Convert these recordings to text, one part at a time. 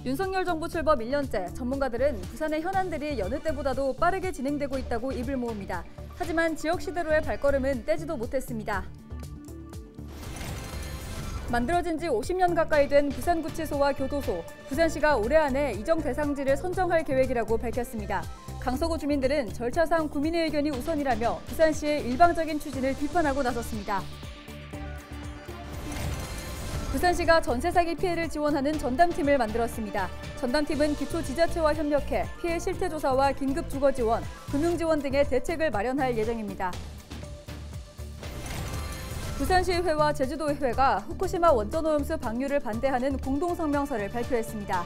윤석열 정부 출범 1년째 전문가들은 부산의 현안들이 여느 때보다도 빠르게 진행되고 있다고 입을 모읍니다. 하지만 지역 시대로의 발걸음은 떼지도 못했습니다. 만들어진 지 50년 가까이 된 부산구치소와 교도소, 부산시가 올해 안에 이전 대상지를 선정할 계획이라고 밝혔습니다. 강서구 주민들은 절차상 구민의 의견이 우선이라며 부산시의 일방적인 추진을 비판하고 나섰습니다. 부산시가 전세 사기 피해를 지원하는 전담팀을 만들었습니다. 전담팀은 기초지자체와 협력해 피해 실태 조사와 긴급 주거 지원, 금융 지원 등의 대책을 마련할 예정입니다. 부산시의회와 제주도의회가 후쿠시마 원전오염수 방류를 반대하는 공동성명서를 발표했습니다.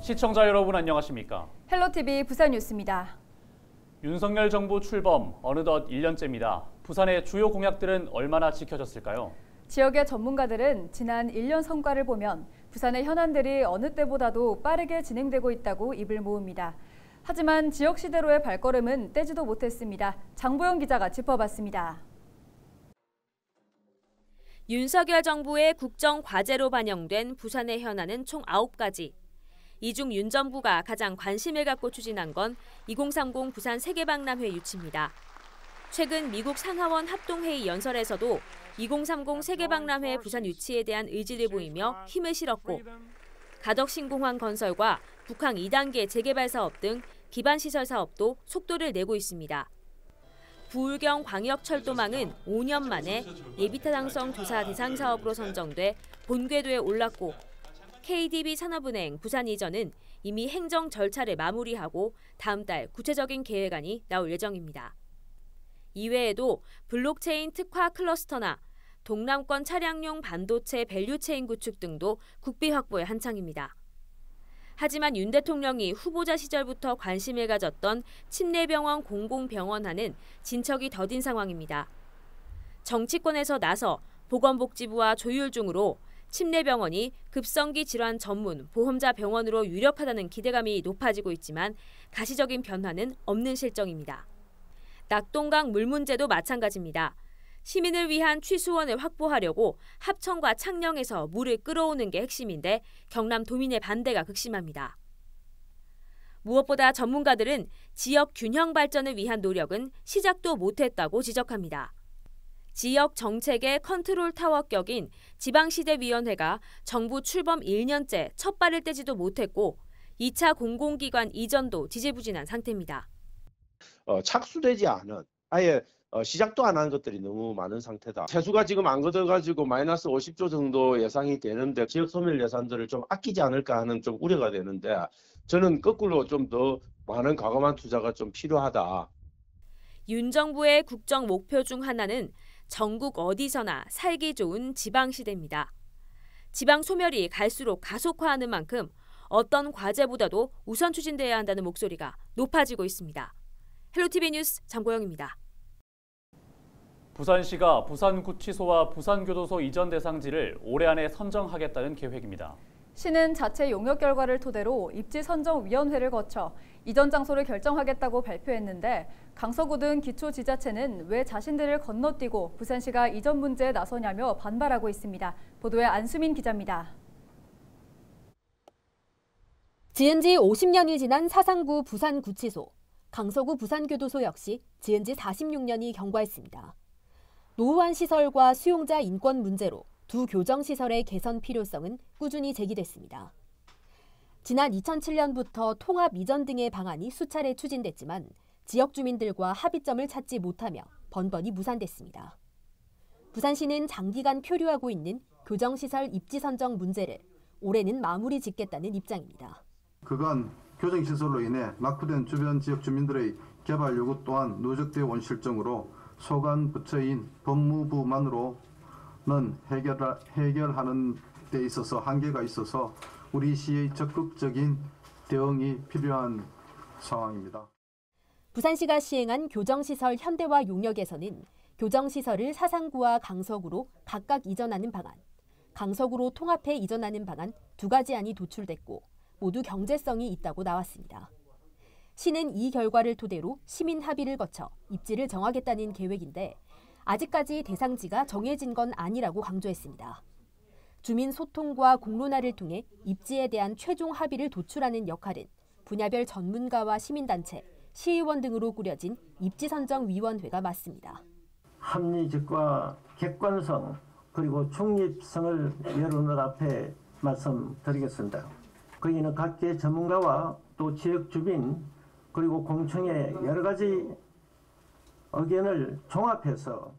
시청자 여러분 안녕하십니까? 헬로티비 부산뉴스입니다. 윤석열 정부 출범 어느덧 1년째입니다. 부산의 주요 공약들은 얼마나 지켜졌을까요? 지역의 전문가들은 지난 1년 성과를 보면 부산의 현안들이 어느 때보다도 빠르게 진행되고 있다고 입을 모읍니다. 하지만 지역 시대로의 발걸음은 떼지도 못했습니다. 장보영 기자가 짚어봤습니다. 윤석열 정부의 국정 과제로 반영된 부산의 현안은 총 9가지. 이 중 윤 정부가 가장 관심을 갖고 추진한 건 2030 부산 세계박람회 유치입니다. 최근 미국 상하원 합동회의 연설에서도 2030 세계박람회 부산 유치에 대한 의지를 보이며 힘을 실었고 가덕신공항 건설과 북항 2단계 재개발 사업 등 기반시설 사업도 속도를 내고 있습니다. 부울경 광역철도망은 5년 만에 예비타당성 조사 대상 사업으로 선정돼 본궤도에 올랐고 KDB 산업은행 부산 이전은 이미 행정 절차를 마무리하고 다음 달 구체적인 계획안이 나올 예정입니다. 이외에도 블록체인 특화 클러스터나 동남권 차량용 반도체 밸류체인 구축 등도 국비 확보에 한창입니다. 하지만 윤 대통령이 후보자 시절부터 관심을 가졌던 침례병원 공공병원화는 진척이 더딘 상황입니다. 정치권에서 나서 보건복지부와 조율 중으로 침례병원이 급성기 질환 전문 보험자 병원으로 유력하다는 기대감이 높아지고 있지만 가시적인 변화는 없는 실정입니다. 낙동강 물 문제도 마찬가지입니다. 시민을 위한 취수원을 확보하려고 합천과 창녕에서 물을 끌어오는 게 핵심인데 경남도민의 반대가 극심합니다. 무엇보다 전문가들은 지역 균형 발전을 위한 노력은 시작도 못했다고 지적합니다. 지역 정책의 컨트롤 타워 격인 지방시대위원회가 정부 출범 1년째 첫 발을 떼지도 못했고 2차 공공기관 이전도 지지부진한 상태입니다. 착수되지 않은 아예 시작도 안 한 것들이 너무 많은 상태다. 세수가 지금 안 걷어가지고 마이너스 50조 정도 예상이 되는데 지역 소멸 예산들을 좀 아끼지 않을까 하는 좀 우려가 되는데 저는 거꾸로 좀 더 많은 과감한 투자가 좀 필요하다. 윤 정부의 국정 목표 중 하나는 전국 어디서나 살기 좋은 지방시대입니다. 지방 소멸이 갈수록 가속화하는 만큼 어떤 과제보다도 우선 추진돼야 한다는 목소리가 높아지고 있습니다. 헬로티비 뉴스 장보영입니다. 부산시가 부산구치소와 부산교도소 이전 대상지를 올해 안에 선정하겠다는 계획입니다. 시는 자체 용역 결과를 토대로 입지선정위원회를 거쳐 이전 장소를 결정하겠다고 발표했는데 강서구 등 기초지자체는 왜 자신들을 건너뛰고 부산시가 이전 문제에 나서냐며 반발하고 있습니다. 보도에 안수민 기자입니다. 지은 지 50년이 지난 사상구 부산구치소, 강서구 부산교도소 역시 지은 지 46년이 경과했습니다. 노후한 시설과 수용자 인권 문제로 두 교정시설의 개선 필요성은 꾸준히 제기됐습니다. 지난 2007년부터 통합 이전 등의 방안이 수차례 추진됐지만 지역 주민들과 합의점을 찾지 못하며 번번이 무산됐습니다. 부산시는 장기간 표류하고 있는 교정시설 입지 선정 문제를 올해는 마무리 짓겠다는 입장입니다. 그간 교정시설로 인해 낙후된 주변 지역 주민들의 개발 요구 또한 누적되어 온 실정으로 소관 부처인 법무부만으로는 해결하는 데 있어서 한계가 있어서 우리 시의 적극적인 대응이 필요한 상황입니다. 부산시가 시행한 교정시설 현대화 용역에서는 교정시설을 사상구와 강서구로 각각 이전하는 방안, 강서구로 통합해 이전하는 방안 두 가지 안이 도출됐고 모두 경제성이 있다고 나왔습니다. 시는 이 결과를 토대로 시민 합의를 거쳐 입지를 정하겠다는 계획인데 아직까지 대상지가 정해진 건 아니라고 강조했습니다. 주민 소통과 공론화를 통해 입지에 대한 최종 합의를 도출하는 역할은 분야별 전문가와 시민단체, 시의원 등으로 꾸려진 입지선정위원회가 맡습니다. 합리적과 객관성 그리고 중립성을 여러분 앞에 말씀드리겠습니다. 거기는 각계 전문가와 또 지역 주민 그리고 공청의 여러 가지 의견을 종합해서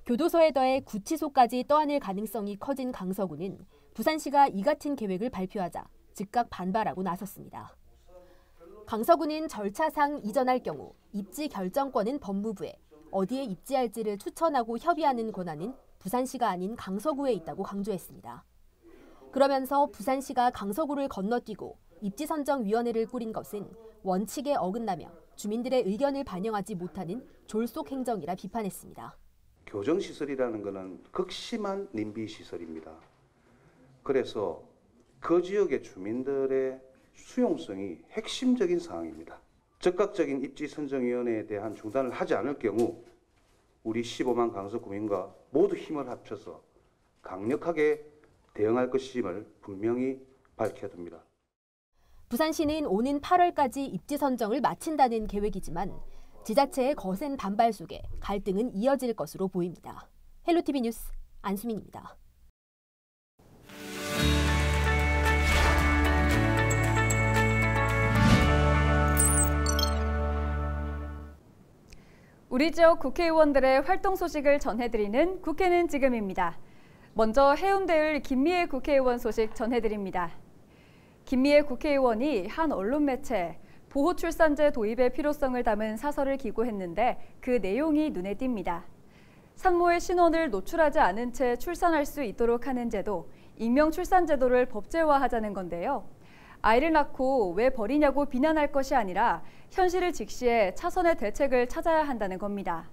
교도소에 더해 구치소까지 떠안을 가능성이 커진 강서구는 부산시가 이 같은 계획을 발표하자 즉각 반발하고 나섰습니다. 강서구는 절차상 이전할 경우 입지 결정권은 법무부에, 어디에 입지할지를 추천하고 협의하는 권한은 부산시가 아닌 강서구에 있다고 강조했습니다. 그러면서 부산시가 강서구를 건너뛰고 입지선정위원회를 꾸린 것은 원칙에 어긋나며 주민들의 의견을 반영하지 못하는 졸속 행정이라 비판했습니다. 교정시설이라는 것은 극심한 님비시설입니다. 그래서 그 지역의 주민들의 수용성이 핵심적인 사항입니다. 적극적인 입지선정위원회에 대한 중단을 하지 않을 경우 우리 15만 강서구민과 모두 힘을 합쳐서 강력하게 대응할 것임을 분명히 밝혀둡니다. 부산시는 오는 8월까지 입지 선정을 마친다는 계획이지만 지자체의 거센 반발 속에 갈등은 이어질 것으로 보입니다. 헬로티비 뉴스 안수민입니다. 우리 지역 국회의원들의 활동 소식을 전해드리는 국회는 지금입니다. 먼저 해운대을 김미애 국회의원 소식 전해드립니다. 김미애 국회의원이 한 언론 매체에 보호출산제 도입의 필요성을 담은 사설을 기고했는데 그 내용이 눈에 띕니다. 산모의 신원을 노출하지 않은 채 출산할 수 있도록 하는 제도, 익명출산제도를 법제화하자는 건데요. 아이를 낳고 왜 버리냐고 비난할 것이 아니라 현실을 직시해 차선의 대책을 찾아야 한다는 겁니다.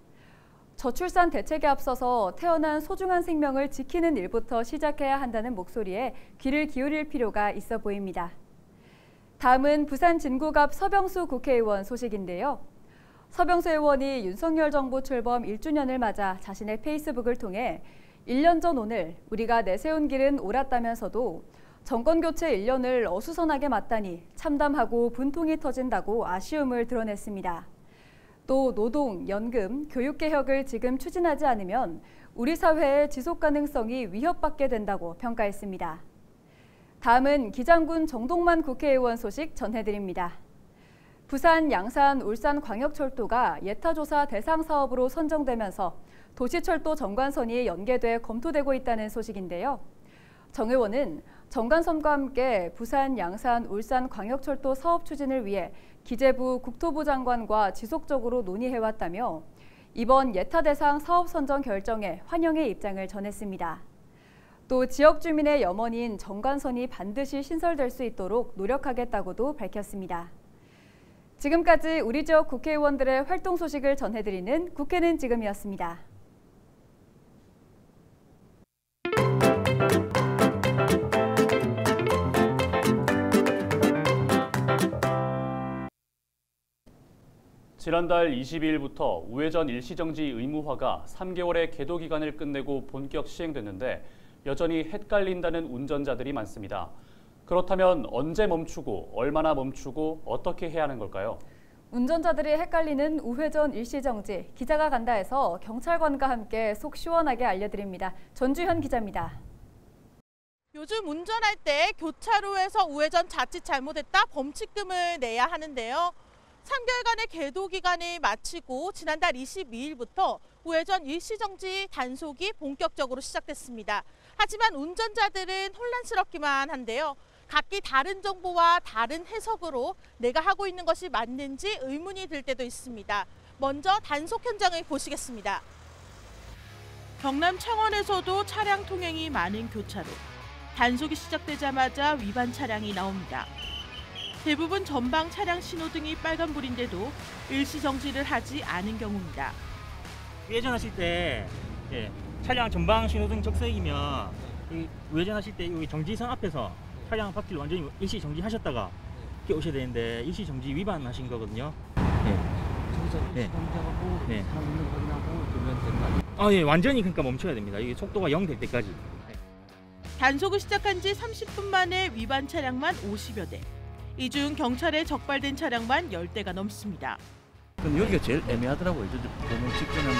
저출산 대책에 앞서서 태어난 소중한 생명을 지키는 일부터 시작해야 한다는 목소리에 귀를 기울일 필요가 있어 보입니다. 다음은 부산 진구갑 서병수 국회의원 소식인데요. 서병수 의원이 윤석열 정부 출범 1주년을 맞아 자신의 페이스북을 통해 1년 전 오늘 우리가 내세운 길은 옳았다면서도 정권 교체 1년을 어수선하게 맞다니 참담하고 분통이 터진다고 아쉬움을 드러냈습니다. 또 노동, 연금, 교육개혁을 지금 추진하지 않으면 우리 사회의 지속 가능성이 위협받게 된다고 평가했습니다. 다음은 기장군 정동만 국회의원 소식 전해드립니다. 부산, 양산, 울산 광역철도가 예타조사 대상 사업으로 선정되면서 도시철도 정관선이 연계돼 검토되고 있다는 소식인데요. 정 의원은 정관선과 함께 부산, 양산, 울산 광역철도 사업 추진을 위해 기재부 국토부 장관과 지속적으로 논의해왔다며 이번 예타 대상 사업 선정 결정에 환영의 입장을 전했습니다. 또 지역 주민의 염원인 정관선이 반드시 신설될 수 있도록 노력하겠다고도 밝혔습니다. 지금까지 우리 지역 국회의원들의 활동 소식을 전해드리는 국회는 지금이었습니다. 지난달 22일부터 우회전 일시정지 의무화가 3개월의 계도 기간을 끝내고 본격 시행됐는데 여전히 헷갈린다는 운전자들이 많습니다. 그렇다면 언제 멈추고 얼마나 멈추고 어떻게 해야 하는 걸까요? 운전자들이 헷갈리는 우회전 일시정지, 기자가 간다에서 경찰관과 함께 속 시원하게 알려드립니다. 전주현 기자입니다. 요즘 운전할 때 교차로에서 우회전 자칫 잘못했다 범칙금을 내야 하는데요. 3개월간의 계도 기간을 마치고 지난달 22일부터 우회전 일시정지 단속이 본격적으로 시작됐습니다. 하지만 운전자들은 혼란스럽기만 한데요. 각기 다른 정보와 다른 해석으로 내가 하고 있는 것이 맞는지 의문이 들 때도 있습니다. 먼저 단속 현장을 보시겠습니다. 경남 창원에서도 차량 통행이 많은 교차로. 단속이 시작되자마자 위반 차량이 나옵니다. 대부분 전방 차량 신호등이 빨간불인데도 일시정지를 하지 않은 경우입니다. 우회전하실 때 차량 전방 신호등 적색이면 우회전하실 때 여기 정지선 앞에서 차량 바퀴를 완전히 일시 정지하셨다가 이렇게 오셔야 되는데 일시 정지 위반하신 거거든요. 완전히 그러니까 멈춰야 됩니다. 이게 속도가 0 될 때까지. 단속을 시작한 지 30분 만에 위반 차량만 50여 대. 이 중 경찰에 적발된 차량만 10대가 넘습니다. 근데 여기가 제일 애매하더라고요. 보면 직전에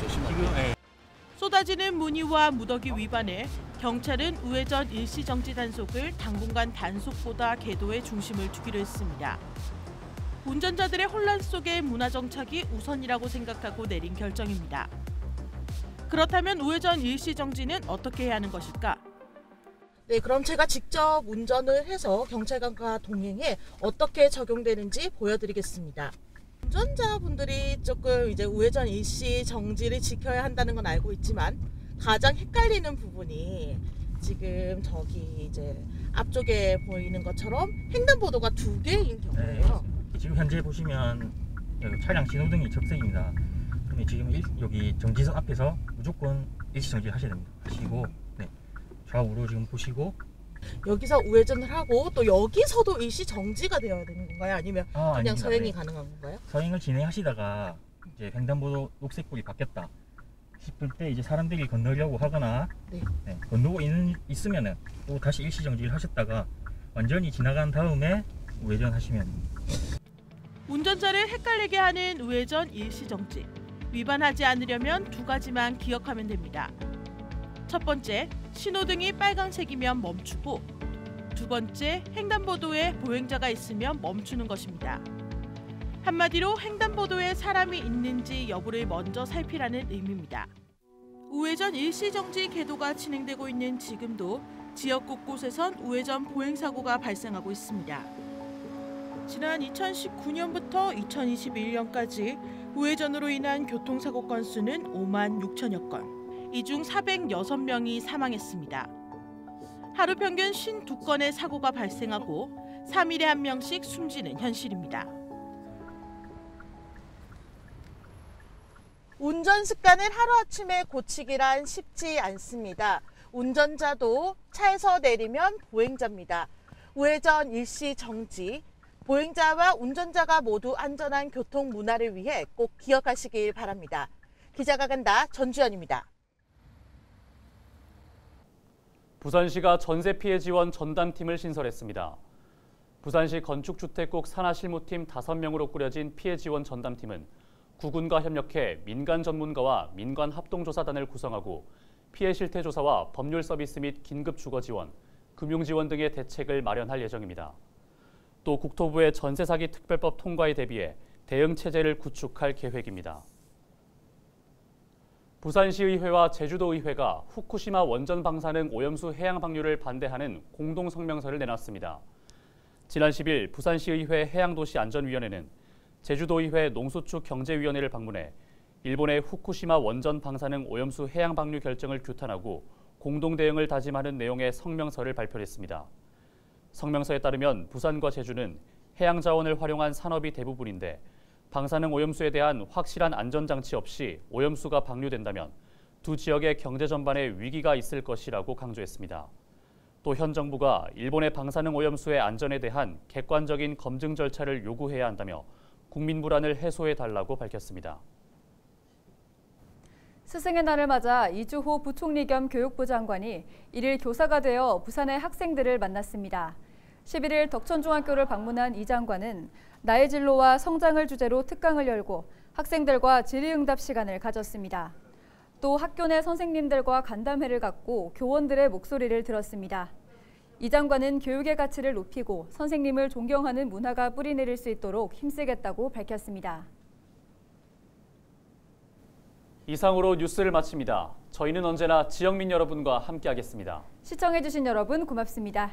조심하세요. 쏟아지는 무늬와 무더기 위반에 경찰은 우회전 일시정지 단속을 당분간 단속보다 계도에 중심을 두기로 했습니다. 운전자들의 혼란 속에 문화정착이 우선이라고 생각하고 내린 결정입니다. 그렇다면 우회전 일시정지는 어떻게 해야 하는 것일까? 네, 그럼 제가 직접 운전을 해서 경찰관과 동행해 어떻게 적용되는지 보여드리겠습니다. 운전자분들이 조금 이제 우회전 일시 정지를 지켜야 한다는 건 알고 있지만 가장 헷갈리는 부분이 지금 저기 이제 앞쪽에 보이는 것처럼 횡단보도가 2개인 경우예요. 지금 현재 보시면 차량 신호등이 적색입니다. 그러면 지금 여기 정지선 앞에서 무조건 일시 정지 하셔야 됩니다. 하시고 좌우로 지금 보시고 여기서 우회전을 하고 또 여기서도 일시 정지가 되어야 되는 건가요? 아니면 그냥 아닙니다. 서행이 가능한 건가요? 서행을 진행하시다가 이제 횡단보도 녹색불이 바뀌었다 싶을 때 이제 사람들이 건너려고 하거나 건너고 있으면은 또 다시 일시 정지를 하셨다가 완전히 지나간 다음에 우회전하시면 운전자를 헷갈리게 하는 우회전 일시 정지. 위반하지 않으려면 2가지만 기억하면 됩니다. 첫 번째, 신호등이 빨간색이면 멈추고, 2번째, 횡단보도에 보행자가 있으면 멈추는 것입니다. 한마디로 횡단보도에 사람이 있는지 여부를 먼저 살피라는 의미입니다. 우회전 일시정지 계도가 진행되고 있는 지금도 지역 곳곳에선 우회전 보행사고가 발생하고 있습니다. 지난 2019년부터 2021년까지 우회전으로 인한 교통사고 건수는 5만 6천여 건. 이 중 406명이 사망했습니다. 하루 평균 52건의 사고가 발생하고 3일에 1명씩 숨지는 현실입니다. 운전 습관을 하루아침에 고치기란 쉽지 않습니다. 운전자도 차에서 내리면 보행자입니다. 우회전 일시 정지, 보행자와 운전자가 모두 안전한 교통 문화를 위해 꼭 기억하시길 바랍니다. 기자가 간다, 전주연입니다. 부산시가 전세 피해 지원 전담팀을 신설했습니다. 부산시 건축주택국 산하실무팀 5명으로 꾸려진 피해 지원 전담팀은 구군과 협력해 민간 전문가와 민간 합동조사단을 구성하고 피해 실태 조사와 법률 서비스 및 긴급 주거 지원, 금융 지원 등의 대책을 마련할 예정입니다. 또 국토부의 전세 사기 특별법 통과에 대비해 대응 체제를 구축할 계획입니다. 부산시의회와 제주도의회가 후쿠시마 원전 방사능 오염수 해양 방류를 반대하는 공동 성명서를 내놨습니다. 지난 10일 부산시의회 해양도시안전위원회는 제주도의회 농수축 경제위원회를 방문해 일본의 후쿠시마 원전 방사능 오염수 해양 방류 결정을 규탄하고 공동 대응을 다짐하는 내용의 성명서를 발표했습니다. 성명서에 따르면 부산과 제주는 해양 자원을 활용한 산업이 대부분인데 방사능 오염수에 대한 확실한 안전장치 없이 오염수가 방류된다면 두 지역의 경제 전반에 위기가 있을 것이라고 강조했습니다. 또 현 정부가 일본의 방사능 오염수의 안전에 대한 객관적인 검증 절차를 요구해야 한다며 국민 불안을 해소해달라고 밝혔습니다. 스승의 날을 맞아 이주호 부총리 겸 교육부 장관이 1일 교사가 되어 부산의 학생들을 만났습니다. 11일 덕천중학교를 방문한 이 장관은 나의 진로와 성장을 주제로 특강을 열고 학생들과 질의응답 시간을 가졌습니다. 또 학교 내 선생님들과 간담회를 갖고 교원들의 목소리를 들었습니다. 이 장관은 교육의 가치를 높이고 선생님을 존경하는 문화가 뿌리내릴 수 있도록 힘쓰겠다고 밝혔습니다. 이상으로 뉴스를 마칩니다. 저희는 언제나 지역민 여러분과 함께하겠습니다. 시청해주신 여러분 고맙습니다.